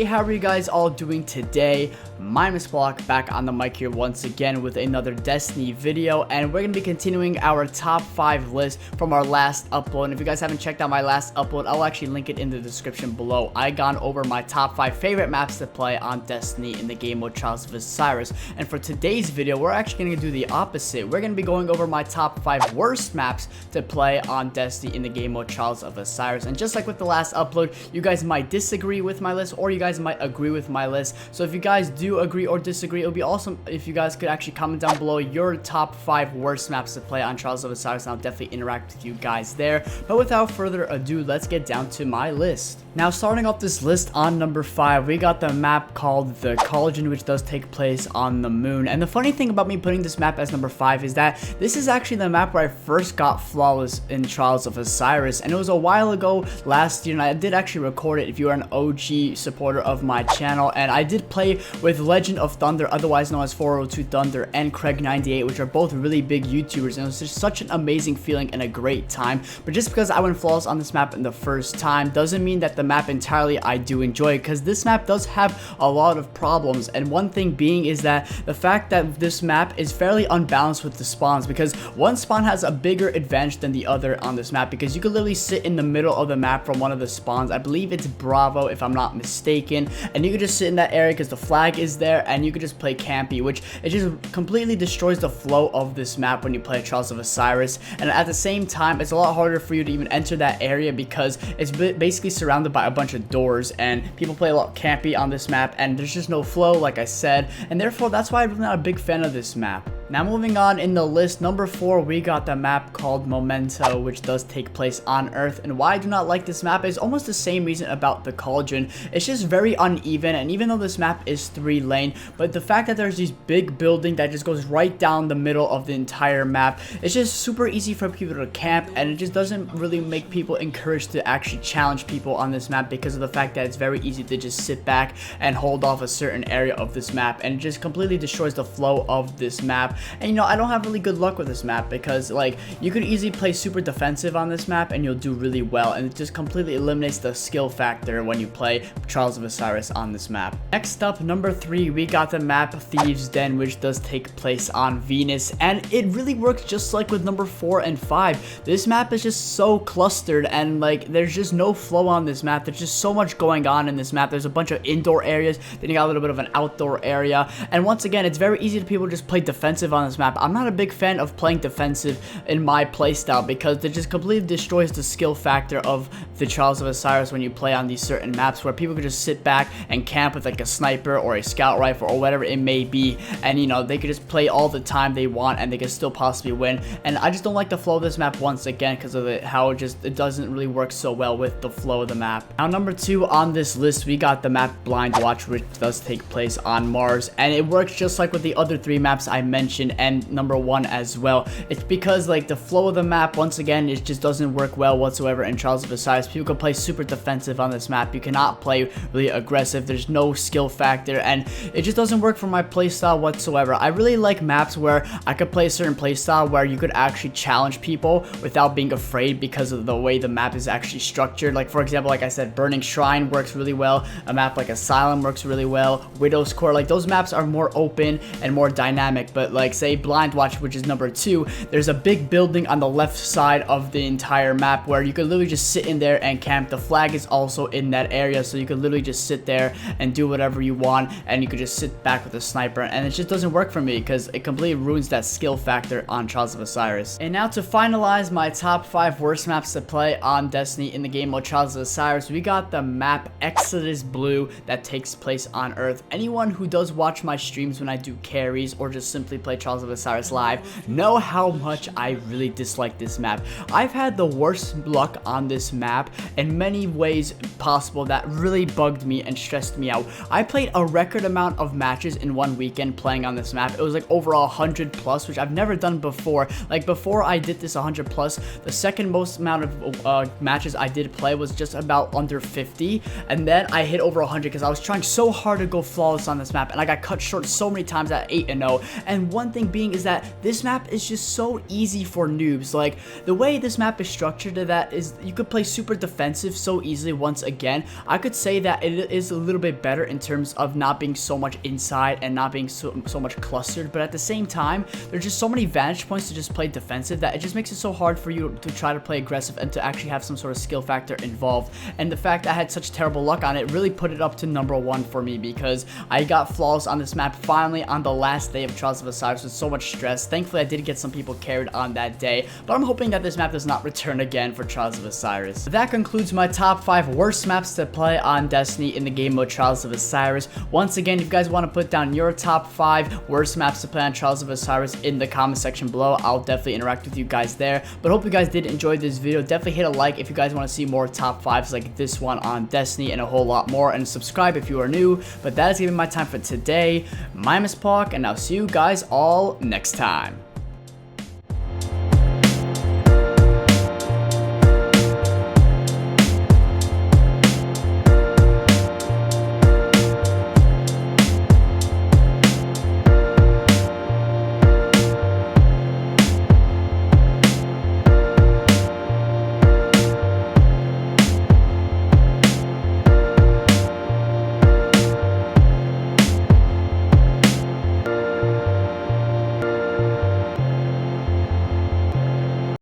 Hey, how are you guys all doing today? My name is Block, back on the mic here once again with another Destiny video, and we're going to be continuing our top 5 list from our last upload. And if you guys haven't checked out my last upload, I'll actually link it in the description below. I gone over my top 5 favorite maps to play on Destiny in the game mode Trials of Osiris. And for today's video, we're actually going to do the opposite. We're going to be going over my top 5 worst maps to play on Destiny in the game mode Trials of Osiris. And just like with the last upload, you guys might disagree with my list or you guys might agree with my list. So if you guys do agree or disagree, it would be awesome if you guys could actually comment down below your top 5 worst maps to play on Trials of Osiris, and I'll definitely interact with you guys there. But without further ado, let's get down to my list. Now, starting off this list on number 5, we got the map called the Cauldron, which does take place on the moon. And the funny thing about me putting this map as number 5 is that this is actually the map where I first got flawless in Trials of Osiris, and it was a while ago last year, and I did actually record it if you are an OG supporter of my channel. And I did play with Legend of Thunder, otherwise known as 402 Thunder, and Craig98, which are both really big YouTubers, and it was just such an amazing feeling and a great time. But just because I went flawless on this map in the first time doesn't mean that the map entirely I do enjoy, because this map does have a lot of problems. And one thing being is that the fact that this map is fairly unbalanced with the spawns, because one spawn has a bigger advantage than the other on this map, because you could literally sit in the middle of the map from one of the spawns. I believe it's Bravo if I'm not mistaken, and you could just sit in that area because the flag is there, and you could just play campy, which it just completely destroys the flow of this map when you play Trials of Osiris. And at the same time, it's a lot harder for you to even enter that area because it's basically surrounded by a bunch of doors, and people play a lot campy on this map, and there's just no flow, like I said, and therefore that's why I'm not a big fan of this map. Now, moving on in the list, number 4, we got the map called Memento, which does take place on Earth. And why I do not like this map is almost the same reason about the Cauldron. It's just very uneven, and even though this map is 3-lane, but the fact that there's this big building that just goes right down the middle of the entire map, it's just super easy for people to camp, and it just doesn't really make people encouraged to actually challenge people on this map because of the fact that it's very easy to just sit back and hold off a certain area of this map, and it just completely destroys the flow of this map. And you know, I don't have really good luck with this map because, like, you could easily play super defensive on this map and you'll do really well, and it just completely eliminates the skill factor when you play Trials of Osiris on this map. Next up, number 3, we got the map Thieves' Den, which does take place on Venus, and it really works just like with number 4 and 5. This map is just so clustered, and like there's just no flow on this map. There's just so much going on in this map. There's a bunch of indoor areas, then you got a little bit of an outdoor area, and once again, it's very easy to people just play defensive on this map. I'm not a big fan of playing defensive in my playstyle because it just completely destroys the skill factor of the Trials of Osiris when you play on these certain maps where people could just sit back and camp with like a sniper or a scout rifle or whatever it may be, and you know, they could just play all the time they want and they could still possibly win. And I just don't like the flow of this map once again because of how it doesn't really work so well with the flow of the map. Now, number 2 on this list, we got the map Blind Watch, which does take place on Mars, and it works just like with the other 3 maps I mentioned and number 1 as well. It's because like the flow of the map, once again, it just doesn't work well whatsoever in Trials of Osiris. People can play super defensive on this map. You cannot play really aggressive. There's no skill factor, and it just doesn't work for my playstyle whatsoever. I really like maps where I could play a certain playstyle where you could actually challenge people without being afraid because of the way the map is actually structured. Like, for example, like I said, Burning Shrine works really well. A map like Asylum works really well. Widow's Court, like those maps are more open and more dynamic. But like, say Blind Watch, which is number 2, there's a big building on the left side of the entire map where you could literally just sit in there and camp. The flag is also in that area, so you could literally just sit there and do whatever you want, and you could just sit back with a sniper, and it just doesn't work for me because it completely ruins that skill factor on Trials of Osiris. And now to finalize my top 5 worst maps to play on Destiny in the game mode Trials of Osiris, we got the map Exodus Blue that takes place on Earth. Anyone who does watch my streams when I do carries or just simply play Trials of Osiris live know how much I really dislike this map. I've had the worst luck on this map in many ways possible that really bugged me and stressed me out. I played a record amount of matches in one weekend playing on this map. It was like over 100 plus, which I've never done before. Like, before I did this 100 plus, the second most amount of matches I did play was just about under 50, and then I hit over 100 because I was trying so hard to go flawless on this map, and I got cut short so many times at 8-0. And one thing being is that this map is just so easy for noobs. Like, the way this map is structured to that is you could play super defensive so easily. Once again, I could say that it is a little bit better in terms of not being so much inside and not being so much clustered, but at the same time, there's just so many vantage points to just play defensive that it just makes it so hard for you to try to play aggressive and to actually have some sort of skill factor involved. And the fact that I had such terrible luck on it really put it up to number 1 for me, because I got flawless on this map finally on the last day of Trials of Osiris with so much stress. Thankfully, I did get some people carried on that day, but I'm hoping that this map does not return again for Trials of Osiris. That concludes my top 5 worst maps to play on Destiny in the game mode Trials of Osiris. Once again, if you guys want to put down your top 5 worst maps to play on Trials of Osiris in the comment section below, I'll definitely interact with you guys there. But hope you guys did enjoy this video. Definitely hit a like if you guys want to see more top 5s like this one on Destiny and a whole lot more, and subscribe if you are new. But that is giving my time for today. My name is Pauk, and I'll see you guys all next time.